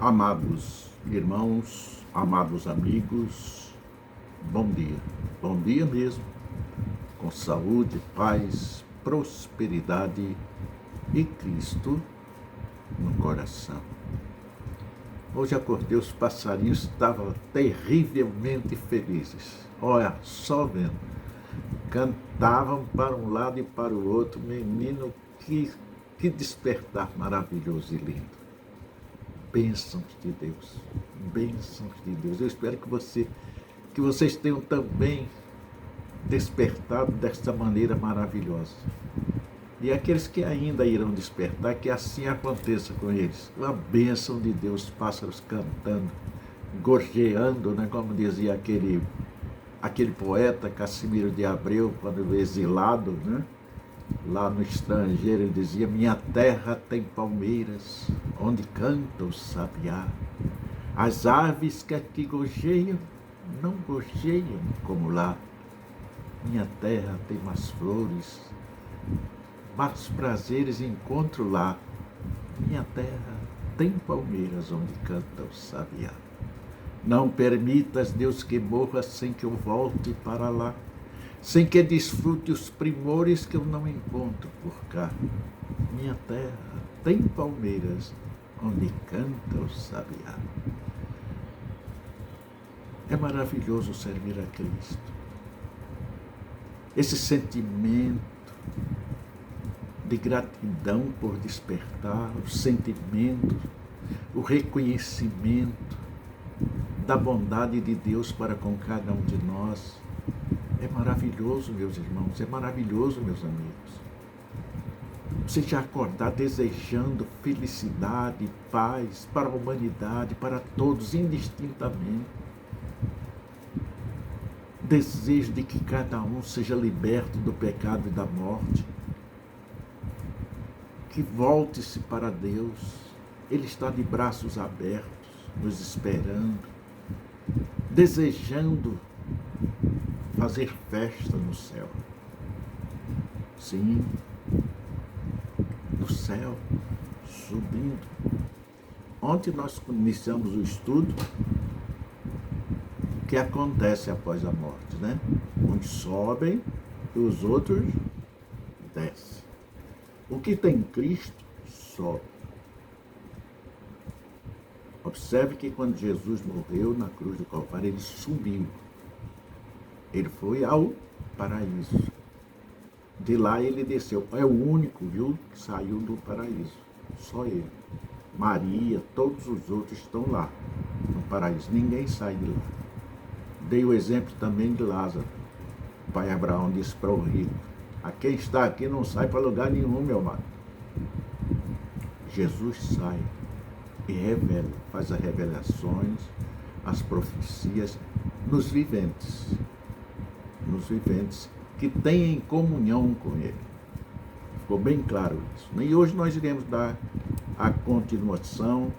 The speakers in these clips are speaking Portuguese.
Amados irmãos, amados amigos, bom dia. Bom dia mesmo, com saúde, paz, prosperidade e Cristo no coração. Hoje acordei, os passarinhos estavam terrivelmente felizes. Olha, só vendo. Cantavam para um lado e para o outro. Menino, que despertar maravilhoso e lindo. Bênçãos de Deus, bênçãos de Deus. Eu espero que vocês tenham também despertado desta maneira maravilhosa. E aqueles que ainda irão despertar, que assim aconteça com eles. A bênção de Deus, pássaros cantando, gorjeando, né? Como dizia aquele poeta Cassimiro de Abreu, quando exilado, né? Lá no estrangeiro, ele dizia: minha terra tem palmeiras, onde canta o sabiá. As aves que aqui gorjeiam, não gorjeiam como lá. Minha terra tem mais flores, mais prazeres encontro lá. Minha terra tem palmeiras, onde canta o sabiá. Não permitas, Deus, que morra sem que eu volte para lá, sem que desfrute os primores que eu não encontro por cá. Minha terra tem palmeiras, onde canta o sabiá. É maravilhoso servir a Cristo. Esse sentimento de gratidão por despertar, o sentimento, o reconhecimento da bondade de Deus para com cada um de nós, é maravilhoso, meus irmãos, é maravilhoso, meus amigos. Você já acordar desejando felicidade, paz para a humanidade, para todos, indistintamente. Desejo de que cada um seja liberto do pecado e da morte. Que volte-se para Deus. Ele está de braços abertos, nos esperando, desejando fazer festa no céu. Sim, no céu, subindo. Ontem nós iniciamos o estudo. O que acontece após a morte, né? Uns sobem e os outros descem. O que tem Cristo, sobe. Observe que quando Jesus morreu na cruz do Calvário, ele subiu. Ele foi ao paraíso. De lá ele desceu. É o único, viu, que saiu do paraíso. Só ele. Maria, todos os outros estão lá, no paraíso. Ninguém sai de lá. Dei o exemplo também de Lázaro. O pai Abraão disse para o rico: a quem está aqui não sai para lugar nenhum, meu amado. Jesus sai e revela, faz as revelações, as profecias nos viventes que têm comunhão com Ele. Ficou bem claro isso. E hoje nós iremos dar a continuação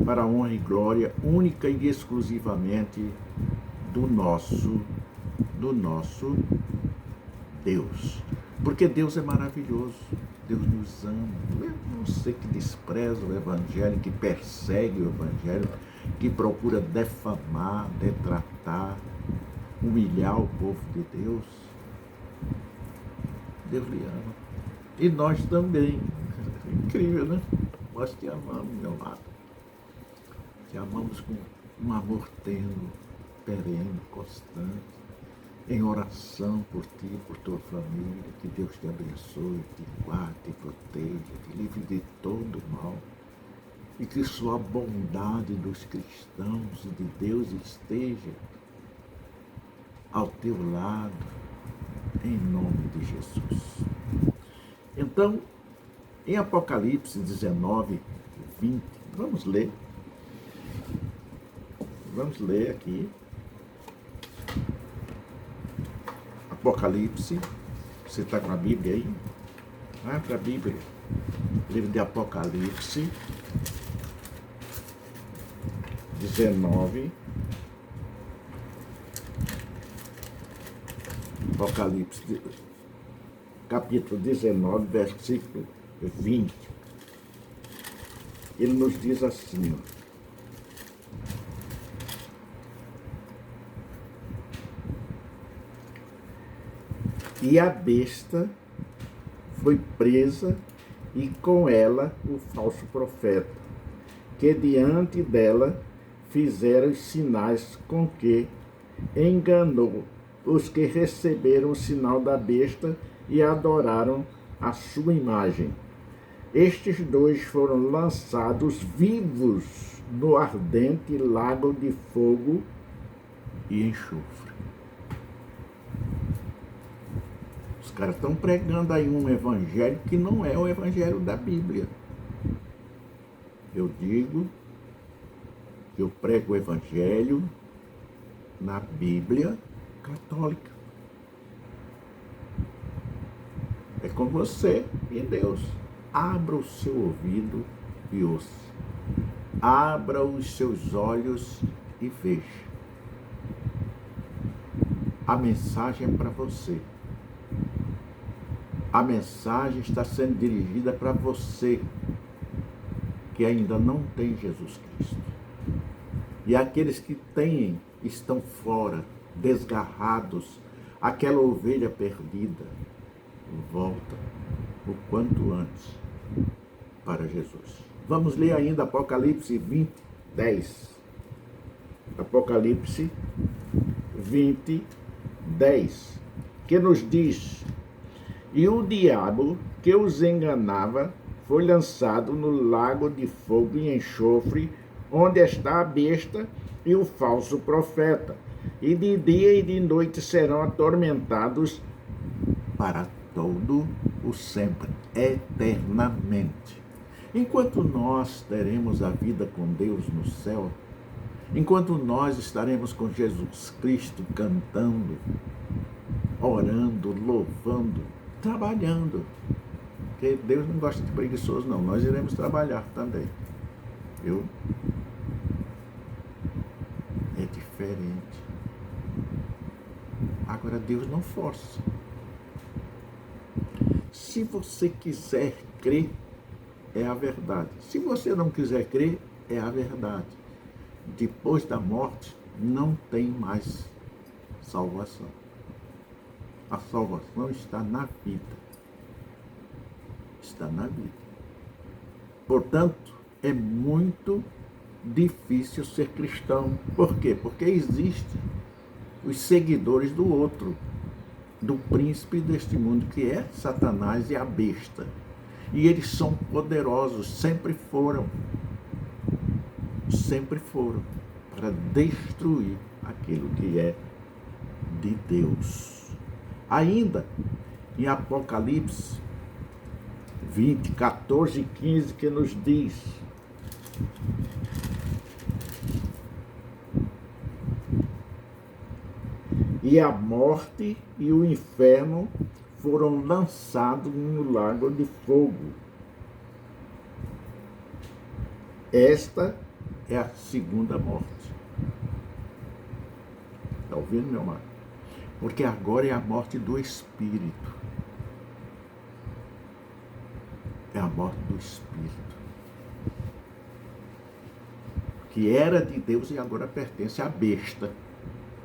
para a honra e glória única e exclusivamente do nosso Deus. Porque Deus é maravilhoso, Deus nos ama. Você que despreza o Evangelho, que persegue o Evangelho, que procura defamar, detratar, humilhar o povo de Deus, Deus lhe ama. E nós também. Incrível, né? Nós te amamos, meu amado. Te amamos com um amor tenro, perene, constante, em oração por ti, por tua família. Que Deus te abençoe, te guarde, te proteja, te livre de todo mal. E que sua bondade dos cristãos e de Deus esteja ao teu lado, em nome de Jesus. Então, em Apocalipse 19, 20, vamos ler aqui. Apocalipse, você está com a Bíblia aí? Vai para a Bíblia, livro de Apocalipse 19, Apocalipse, capítulo 19, versículo 20. Ele nos diz assim: E a besta foi presa, e com ela o falso profeta, que diante dela fizeram os sinais com que enganou os que receberam o sinal da besta e adoraram a sua imagem. Estes dois foram lançados vivos no ardente lago de fogo e enxofre. Os caras estão pregando aí um evangelho que não é o evangelho da Bíblia. Eu digo que eu prego o evangelho na Bíblia católica. É com você e Deus. Abra o seu ouvido e ouça. Abra os seus olhos e veja. A mensagem é para você. A mensagem está sendo dirigida para você que ainda não tem Jesus Cristo. E aqueles que têm estão fora, desgarrados, aquela ovelha perdida. Volta o quanto antes para Jesus. Vamos ler ainda Apocalipse 20, 10. Apocalipse 20, 10, que nos diz: e o diabo que os enganava foi lançado no lago de fogo e enxofre, onde está a besta e o falso profeta, e de dia e de noite serão atormentados para todo o sempre, eternamente. Enquanto nós teremos a vida com Deus no céu, enquanto nós estaremos com Jesus Cristo cantando, orando, louvando, trabalhando, porque Deus não gosta de preguiçosos não, nós iremos trabalhar também, viu? É diferente. Agora Deus não força. Se você quiser crer, é a verdade. Se você não quiser crer, é a verdade. Depois da morte, não tem mais salvação. A salvação está na vida. Está na vida. Portanto, é muito difícil ser cristão. Por quê? Porque existem os seguidores do outro, do príncipe deste mundo, que é Satanás e a besta. E eles são poderosos, sempre foram, para destruir aquilo que é de Deus. Ainda em Apocalipse 20, 14 e 15, que nos diz: e a morte e o inferno foram lançados no lago de fogo. Esta é a segunda morte. Está ouvindo, meu amado? Porque agora é a morte do espírito. É a morte do espírito. Que era de Deus e agora pertence à besta,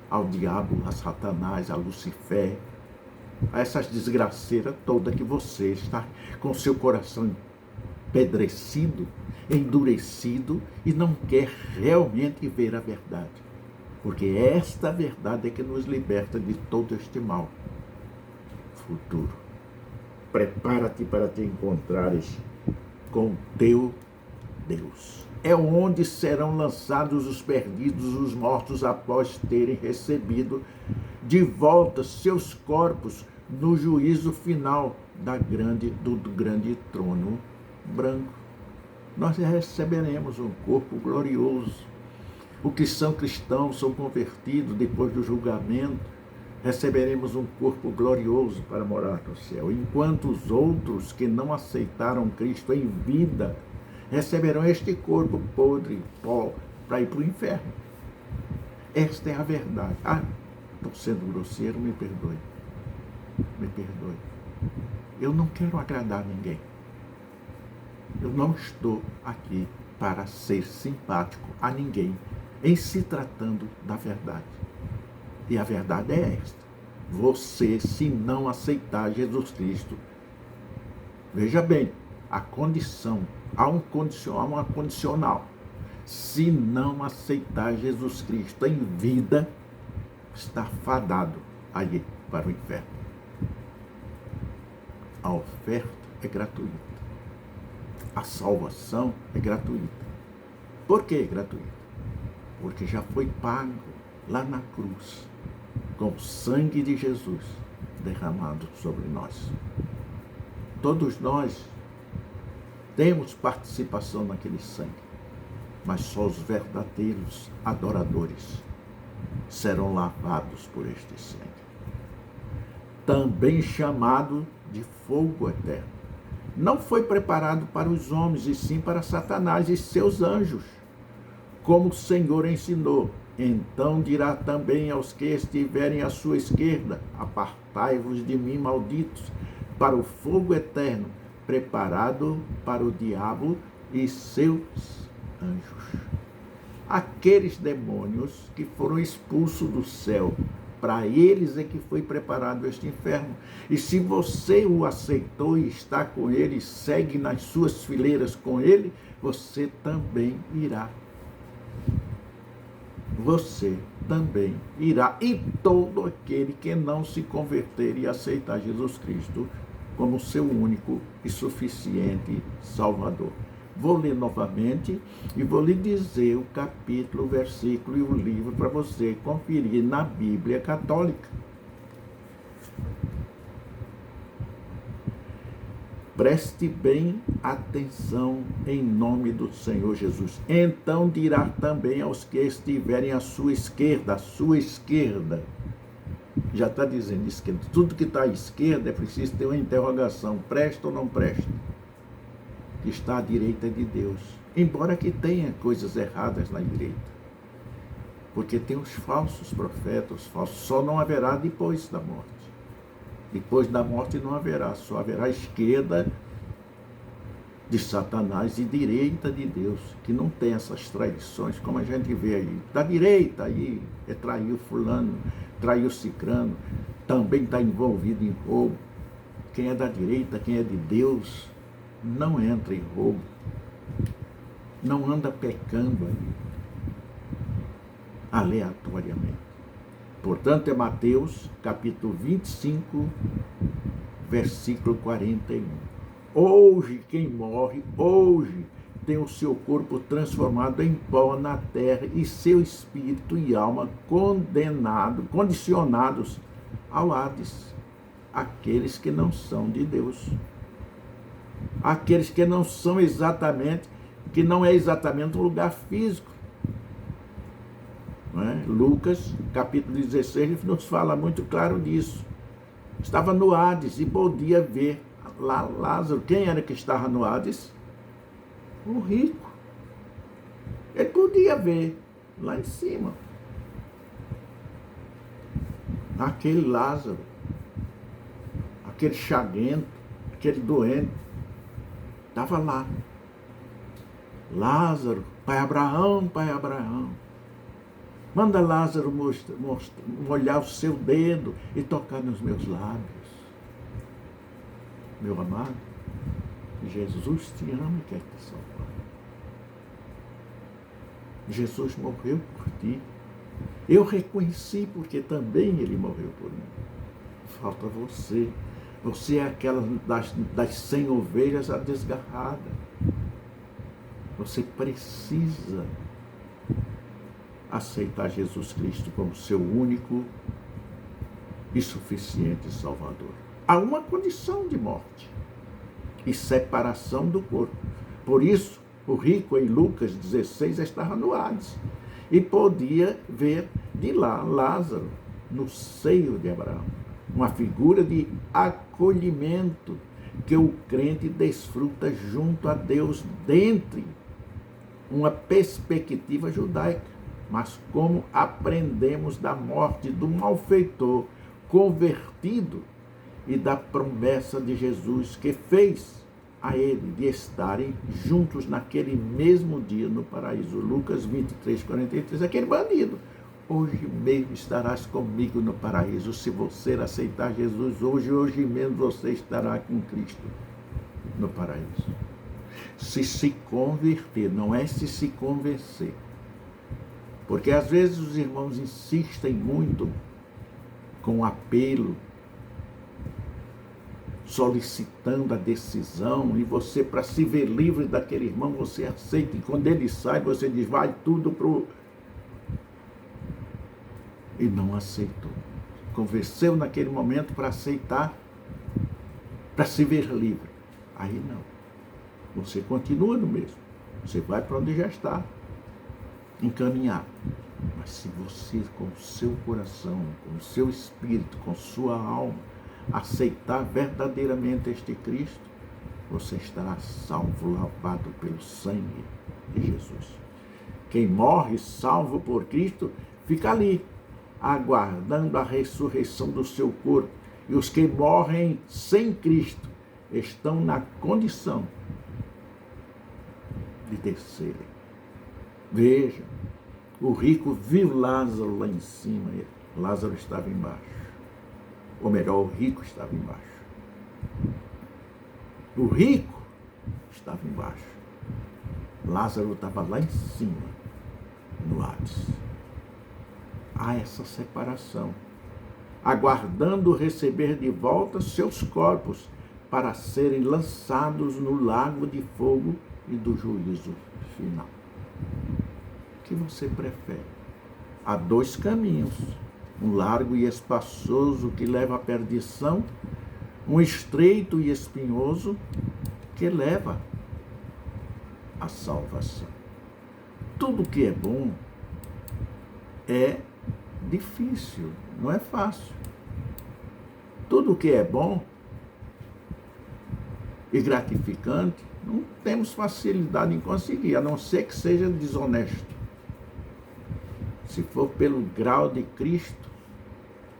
ao diabo, a Satanás, a Lucifer, a essas desgraceiras todas que você está com seu coração empedrecido, endurecido e não quer realmente ver a verdade. Porque esta verdade é que nos liberta de todo este mal futuro. Prepara-te para te encontrares com teu Deus. É onde serão lançados os perdidos, os mortos, após terem recebido de volta seus corpos no juízo final do grande trono branco. Nós receberemos um corpo glorioso. Os que são cristãos, são convertidos depois do julgamento, receberemos um corpo glorioso para morar no céu. Enquanto os outros que não aceitaram Cristo em vida, receberão este corpo podre, pó, para ir para o inferno. Esta é a verdade. Estou sendo grosseiro, me perdoe. Me perdoe. Eu não quero agradar ninguém. Eu não estou aqui para ser simpático a ninguém, em se tratando da verdade. E a verdade é esta. Você, se não aceitar Jesus Cristo, veja bem, a condição, há uma condicional. Se não aceitar Jesus Cristo em vida, está fadado a ir para o inferno. A oferta é gratuita. A salvação é gratuita. Por que gratuita? Porque já foi pago lá na cruz, com o sangue de Jesus derramado sobre nós. Todos nós temos participação naquele sangue, mas só os verdadeiros adoradores serão lavados por este sangue. Também chamado de fogo eterno. Não foi preparado para os homens, e sim para Satanás e seus anjos, como o Senhor ensinou. Então dirá também aos que estiverem à sua esquerda: apartai-vos de mim, malditos, para o fogo eterno, preparado para o diabo e seus anjos. Aqueles demônios que foram expulsos do céu, para eles é que foi preparado este inferno. E se você o aceitou e está com ele, segue nas suas fileiras com ele, você também irá. Você também irá. E todo aquele que não se converter e aceitar Jesus Cristo como seu único e suficiente Salvador. Vou ler novamente e vou lhe dizer o capítulo, o versículo e o livro para você conferir na Bíblia Católica. Preste bem atenção em nome do Senhor Jesus. Então dirá também aos que estiverem à sua esquerda, já está dizendo esquerda, tudo que está à esquerda é preciso ter uma interrogação, presta ou não presta? Que está à direita de Deus, embora que tenha coisas erradas na direita, porque tem os falsos profetas, só não haverá depois da morte. Depois da morte não haverá, só haverá a esquerda de Satanás e direita de Deus, que não tem essas traições, como a gente vê aí. Da direita aí, traiu fulano, traiu cicrano, também está envolvido em roubo. Quem é da direita, quem é de Deus, não entra em roubo, não anda pecando aí, aleatoriamente. Portanto, é Mateus, capítulo 25, versículo 41. Hoje, quem morre, hoje, tem o seu corpo transformado em pó na terra e seu espírito e alma condicionados ao Hades. Aqueles que não são de Deus. Aqueles que não são exatamente, que não é exatamente um lugar físico. Não é? Lucas, capítulo 16, nos fala muito claro disso. Estava no Hades e podia ver lá Lázaro. Quem era que estava no Hades? O rico. Ele podia ver lá em cima. Aquele Lázaro, aquele chaguento, aquele doente, estava lá. Lázaro, pai Abraão, manda Lázaro molhar o seu dedo e tocar nos meus lábios. Meu amado, Jesus te ama e quer te salvar. Jesus morreu por ti. Eu reconheci porque também ele morreu por mim. Falta você. Você é aquela das 100 ovelhas a desgarrada. Você precisa aceitar Jesus Cristo como seu único e suficiente Salvador. Há uma condição de morte e separação do corpo. Por isso, o rico em Lucas 16 estava no Hades e podia ver de lá Lázaro no seio de Abraão. Uma figura de acolhimento que o crente desfruta junto a Deus dentro uma perspectiva judaica. Mas como aprendemos da morte do malfeitor convertido e da promessa de Jesus que fez a ele de estarem juntos naquele mesmo dia no paraíso. Lucas 23, 43, aquele bandido, hoje mesmo estarás comigo no paraíso. Se você aceitar Jesus hoje mesmo você estará com Cristo no paraíso. Se converter, não é se convencer. Porque às vezes os irmãos insistem muito com apelo, solicitando a decisão, e você, para se ver livre daquele irmão, você aceita, e quando ele sai, você diz, vai tudo pro... E não aceitou. Convenceu naquele momento para aceitar, para se ver livre. Aí não. Você continua no mesmo. Você vai para onde já está, encaminhado. Mas se você, com o seu coração, com o seu espírito, com sua alma, aceitar verdadeiramente este Cristo, você estará salvo, lavado pelo sangue de Jesus. Quem morre salvo por Cristo, fica ali, aguardando a ressurreição do seu corpo. E os que morrem sem Cristo estão na condição de descerem. Veja, o rico viu Lázaro lá em cima, Lázaro estava embaixo. Ou melhor, o rico estava embaixo. O rico estava embaixo. Lázaro estava lá em cima, no Hades. Há essa separação, aguardando receber de volta seus corpos para serem lançados no lago de fogo e do juízo final. O que você prefere? Há dois caminhos, um largo e espaçoso que leva à perdição, um estreito e espinhoso que leva à salvação. Tudo que é bom é difícil, não é fácil. Tudo que é bom e gratificante, não temos facilidade em conseguir, a não ser que seja desonesto. Se for pelo grau de Cristo,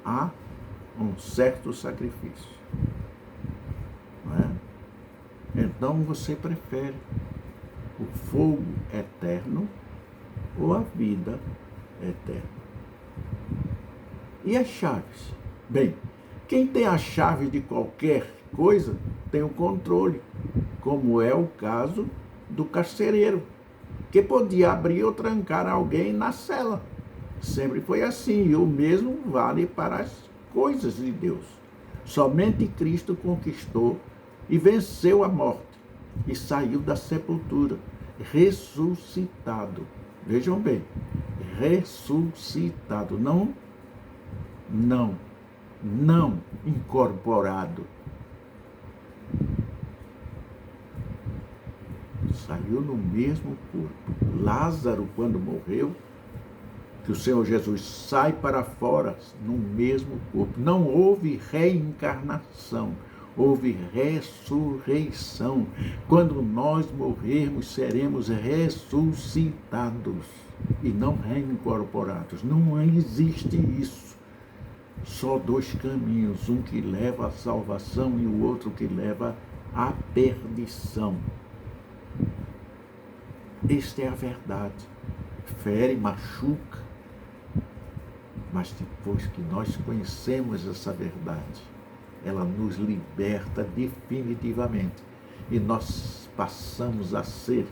há um certo sacrifício. Não é? Então você prefere o fogo eterno ou a vida eterna? E as chaves? Bem, quem tem a chave de qualquer coisa tem o controle, como é o caso do carcereiro, que podia abrir ou trancar alguém na cela. Sempre foi assim, e o mesmo vale para as coisas de Deus. Somente Cristo conquistou e venceu a morte e saiu da sepultura, ressuscitado. Vejam bem, ressuscitado, não incorporado. Saiu no mesmo corpo. Lázaro, quando morreu, que o Senhor Jesus sai para fora no mesmo corpo. Não houve reencarnação, houve ressurreição. Quando nós morrermos, seremos ressuscitados e não reincorporados. Não existe isso. Só dois caminhos, um que leva à salvação e o outro que leva à perdição. Esta é a verdade. Fere, machuca, mas depois que nós conhecemos essa verdade, ela nos liberta definitivamente e nós passamos a ser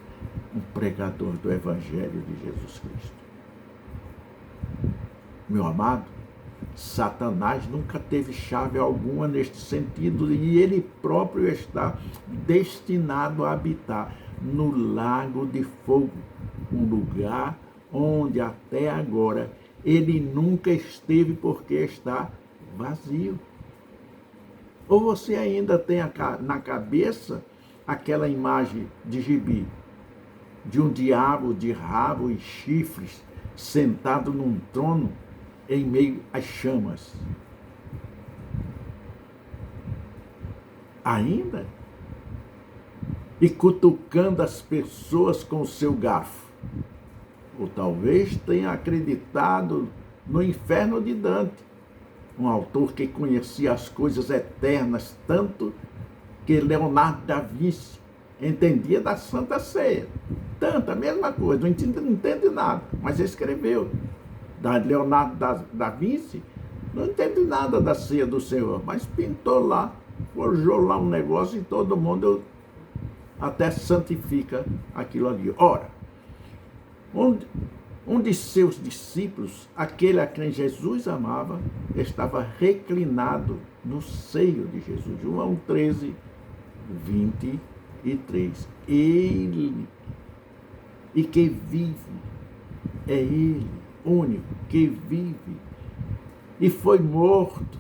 um pregador do Evangelho de Jesus Cristo. Meu amado, Satanás nunca teve chave alguma neste sentido e ele próprio está destinado a habitar no lago de fogo, um lugar onde até agora ele nunca esteve porque está vazio. Ou você ainda tem na cabeça aquela imagem de gibi, de um diabo de rabo e chifres sentado num trono em meio às chamas? Ainda? E cutucando as pessoas com o seu garfo. Ou talvez tenha acreditado no inferno de Dante, um autor que conhecia as coisas eternas, tanto que Leonardo da Vinci entendia da Santa Ceia. Tanto, a mesma coisa, não entende nada, mas escreveu. Leonardo da Vinci não entende nada da ceia do Senhor, mas pintou lá, forjou lá um negócio e todo mundo até santifica aquilo ali. Ora, um de seus discípulos, aquele a quem Jesus amava, estava reclinado no seio de Jesus. João 13, 23. Ele, e que vive, é Ele, único, que vive, e foi morto,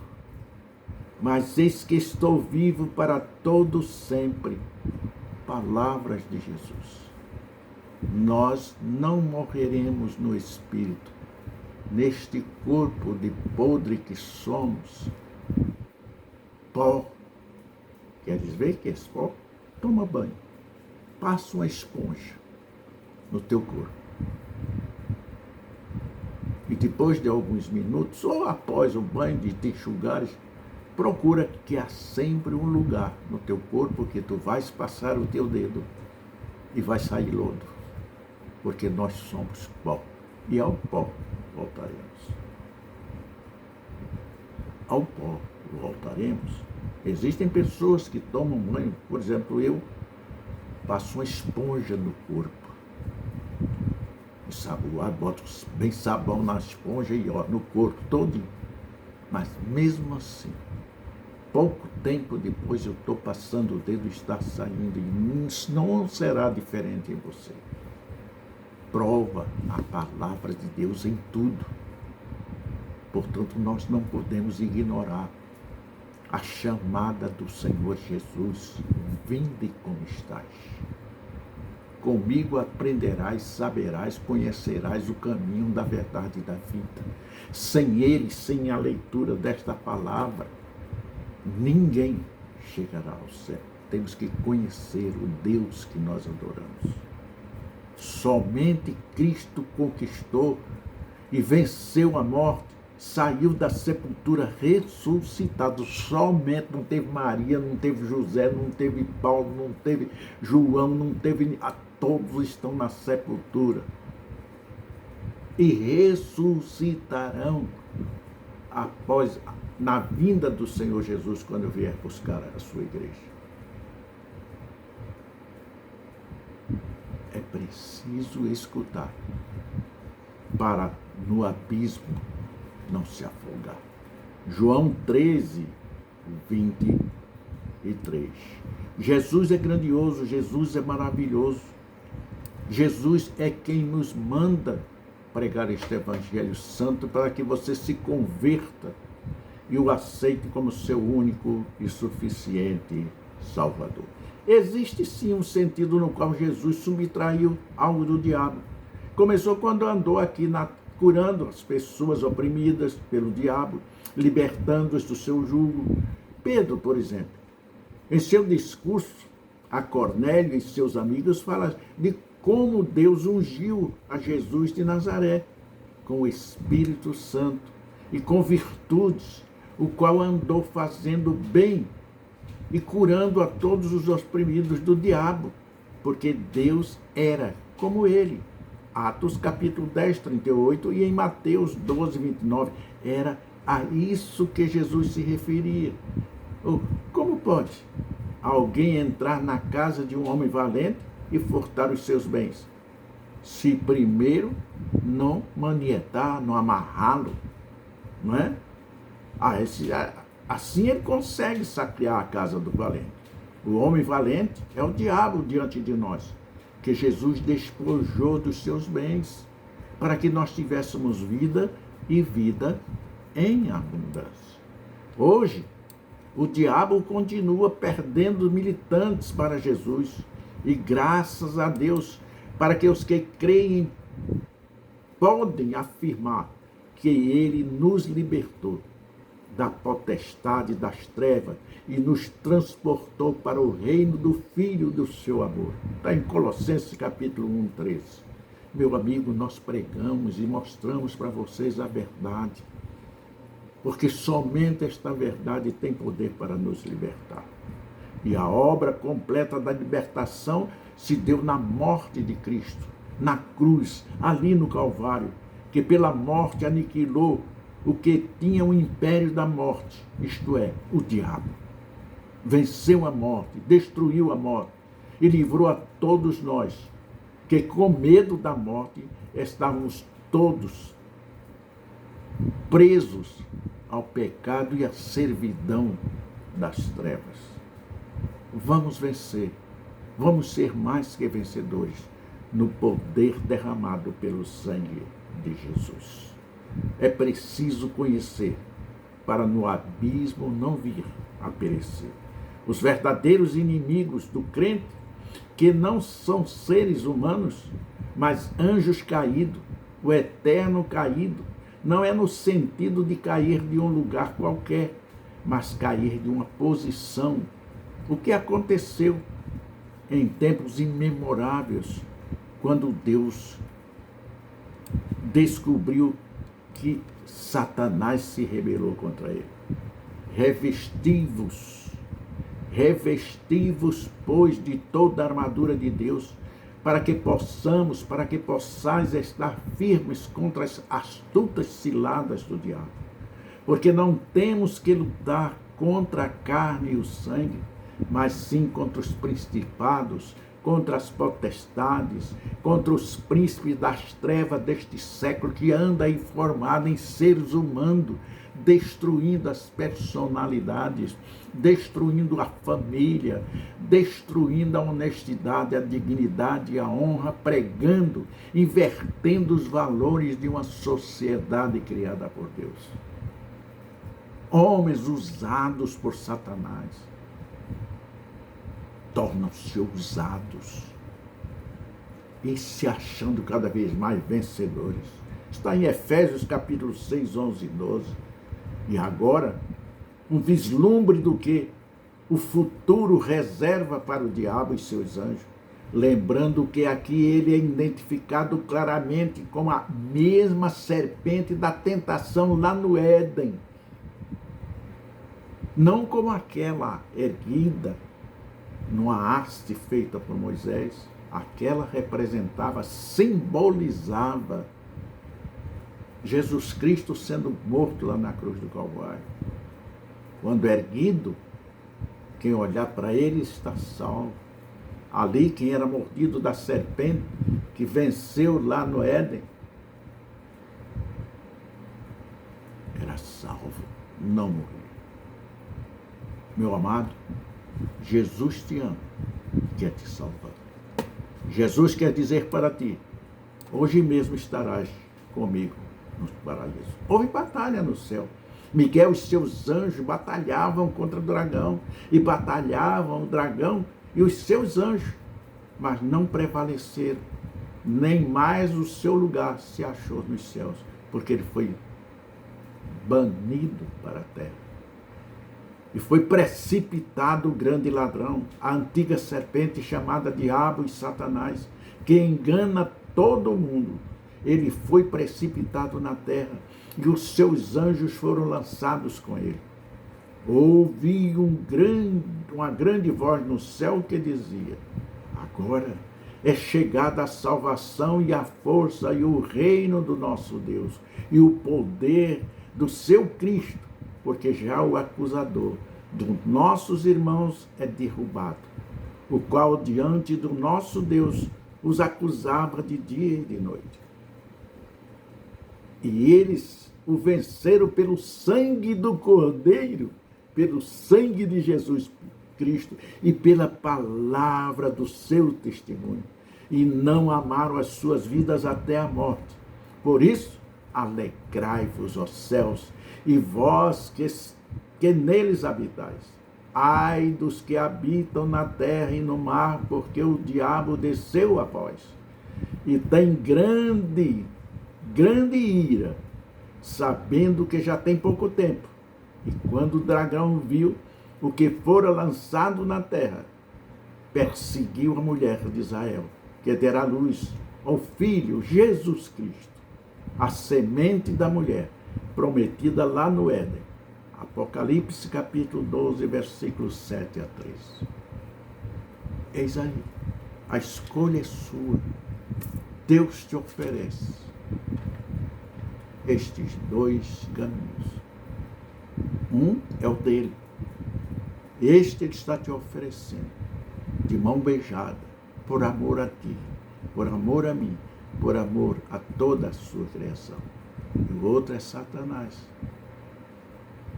mas eis que estou vivo para todo sempre. Palavras de Jesus. Nós não morreremos no espírito, neste corpo de podre que somos. Pó. Queres ver que é pó? Toma banho. Passa uma esponja no teu corpo. E depois de alguns minutos, ou após o banho de te enxugares, procura que há sempre um lugar no teu corpo que tu vais passar o teu dedo e vai sair lodo. Porque nós somos pó. E ao pó voltaremos. Ao pó voltaremos. Existem pessoas que tomam banho, por exemplo, eu passo uma esponja no corpo. Ensaboar, boto bem sabão na esponja e no corpo todo. Mas mesmo assim, pouco tempo depois eu estou passando o dedo e está saindo. E não será diferente em você. Prova a palavra de Deus em tudo. Portanto, nós não podemos ignorar a chamada do Senhor Jesus. Vinde como estás. Comigo aprenderás, saberás, conhecerás o caminho da verdade e da vida. Sem Ele, sem a leitura desta palavra, ninguém chegará ao céu. Temos que conhecer o Deus que nós adoramos. Somente Cristo conquistou e venceu a morte, saiu da sepultura ressuscitado. Somente, não teve Maria, não teve José, não teve Paulo, não teve João, não teve... Todos estão na sepultura e ressuscitarão na vinda do Senhor Jesus, quando vier buscar a sua igreja. É preciso escutar para no abismo não se afogar. João 13, 23. Jesus é grandioso, Jesus é maravilhoso. Jesus é quem nos manda pregar este Evangelho Santo para que você se converta e o aceite como seu único e suficiente Salvador. Existe sim um sentido no qual Jesus subtraiu algo do diabo. Começou quando andou aqui curando as pessoas oprimidas pelo diabo, libertando-os do seu jugo. Pedro, por exemplo, em seu discurso a Cornélio e seus amigos, fala de como Deus ungiu a Jesus de Nazaré com o Espírito Santo e com virtudes, o qual andou fazendo bem e curando a todos os oprimidos do diabo, porque Deus era como ele. Atos capítulo 10, 38 e em Mateus 12, 29, era a isso que Jesus se referia. Como pode alguém entrar na casa de um homem valente e furtar os seus bens, se primeiro não manietar, não amarrá-lo, não é? Assim ele consegue saquear a casa do valente. O homem valente é o diabo diante de nós, que Jesus despojou dos seus bens, para que nós tivéssemos vida e vida em abundância. Hoje, o diabo continua perdendo militantes para Jesus, e graças a Deus, para que os que creem podem afirmar que Ele nos libertou da potestade das trevas e nos transportou para o reino do Filho do seu amor. Está em Colossenses capítulo 1, 13. Meu amigo, nós pregamos e mostramos para vocês a verdade, porque somente esta verdade tem poder para nos libertar. E a obra completa da libertação se deu na morte de Cristo, na cruz, ali no Calvário, que pela morte aniquilou o que tinha o império da morte, isto é, o diabo. Venceu a morte, destruiu a morte e livrou a todos nós, que com medo da morte estávamos todos presos ao pecado e à servidão das trevas. Vamos vencer, vamos ser mais que vencedores no poder derramado pelo sangue de Jesus. É preciso conhecer para no abismo não vir a perecer. Os verdadeiros inimigos do crente, que não são seres humanos, mas anjos caídos, o eterno caído, não é no sentido de cair de um lugar qualquer, mas cair de uma posição. O que aconteceu em tempos imemoráveis, quando Deus descobriu que Satanás se rebelou contra ele. Revesti-vos, pois, de toda a armadura de Deus, para que possais estar firmes contra as astutas ciladas do diabo. Porque não temos que lutar contra a carne e o sangue, mas sim contra os principados, contra as potestades, contra os príncipes das trevas deste século, que anda aí formado em seres humanos, destruindo as personalidades, destruindo a família, destruindo a honestidade, a dignidade e a honra, pregando, invertendo os valores de uma sociedade criada por Deus. Homens usados por Satanás tornam-se ousados e se achando cada vez mais vencedores. Está em Efésios capítulo 6, 11 e 12. E agora, um vislumbre do que o futuro reserva para o diabo e seus anjos. Lembrando que aqui ele é identificado claramente como a mesma serpente da tentação lá no Éden. Não como aquela erguida numa haste feita por Moisés. Aquela representava, simbolizava Jesus Cristo sendo morto lá na cruz do Calvário. Quando erguido, quem olhar para ele está salvo. Ali, quem era mordido da serpente, que venceu lá no Éden, era salvo, não morreu. Meu amado, Jesus te ama, quer te salvar. Jesus quer dizer para ti, hoje mesmo estarás comigo no paraíso. Houve batalha no céu. Miguel e seus anjos batalhavam contra o dragão, e batalhavam o dragão e os seus anjos, mas não prevaleceram, nem mais o seu lugar se achou nos céus, porque ele foi banido para a terra. E foi precipitado o grande ladrão, a antiga serpente chamada Diabo e Satanás, que engana todo mundo. Ele foi precipitado na terra e os seus anjos foram lançados com ele. Ouvi uma grande voz no céu que dizia: agora é chegada a salvação e a força e o reino do nosso Deus e o poder do seu Cristo, porque já o acusador dos nossos irmãos é derrubado, o qual diante do nosso Deus os acusava de dia e de noite. E eles o venceram pelo sangue do Cordeiro, pelo sangue de Jesus Cristo e pela palavra do seu testemunho, e não amaram as suas vidas até a morte. Por isso, alegrai-vos, ó céus, e vós que neles habitais. Ai dos que habitam na terra e no mar, porque o diabo desceu a vós, e tem grande ira, sabendo que já tem pouco tempo. E quando o dragão viu o que fora lançado na terra, perseguiu a mulher de Israel, que dera luz ao Filho Jesus Cristo, a semente da mulher, prometida lá no Éden. Apocalipse capítulo 12, versículos 7 a 13. Eis aí, a escolha é sua. Deus te oferece estes dois caminhos. Um é o dele. Este ele está te oferecendo, de mão beijada, por amor a ti, por amor a mim, por amor a toda a sua criação. E o outro é Satanás,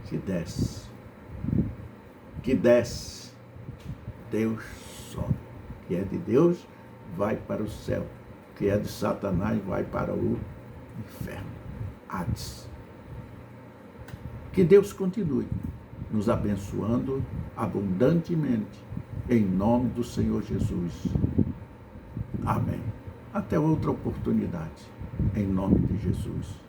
que desce, Deus sobe. O que é de Deus vai para o céu, o que é de Satanás vai para o inferno, Hades. Que Deus continue nos abençoando abundantemente, em nome do Senhor Jesus. Amém. Até outra oportunidade, em nome de Jesus.